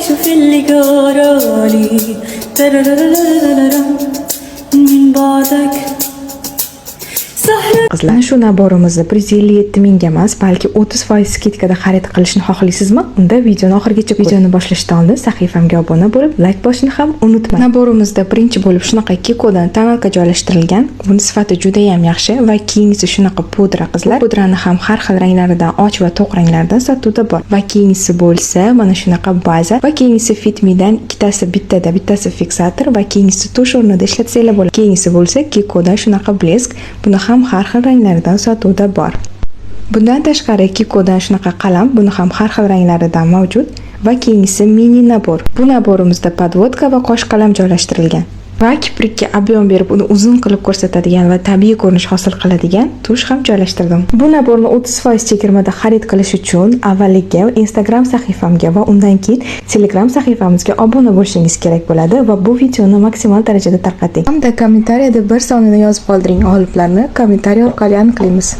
شوف اللي جرالي ترارارارارارام من بعدك Qizlar, shu naborimizni 157 mingga emas, balki 30% skidkada xarid qilishni xohlaysizmi? Unda videoni oxirigacha videoni boshlashdan oldin sahifamga obuna bo'lib, like bosishni ham unutmang. Naborimizda birinchi bo'lib shunaqa Kikodan tonalka joylashtirilgan. Buni sifati juda ham yaxshi va keyingisi shunaqa pudra qizlar. Pudrani ham har xil ranglaridan, och va to'q ranglardan sotuvda bor. Va keyingisi bo'lsa, mana shunaqa baza va keyingisi Fitmidan ikkitasi bittada, bittasi fiksator va keyingisi tush o'rnida ishlatsanglar bo'ladi. Keyingisi bo'lsa Kikodan shunaqa blesk. Buni ham har xil ranglardan sotuvda bor. Bundan tashqari Kikodan shunaqa qalam, buni ham har xil ranglaridan mavjud va keyingisi mini nabor. Bu naborimizda podvodka va qosh qalam joylashtirilgan. Va kiprikka ob'yom berib uni uzun qilib ko'rsatadigan va tabiiy ko'rinish hosil qiladigan tush ham joylashtirdim. Bu naborni 30% chegirmada xarid qilish uchun avvaliga Instagram sahifamga va undan keyin Telegram sahifamizga obuna bo'lishingiz kerak bo'ladi va bu videoni maksimal darajada tarqating. Hamda kommentariyada bir sonini yozib qoldiring, g'oliblarni kommentariy orqali aniqlaymiz.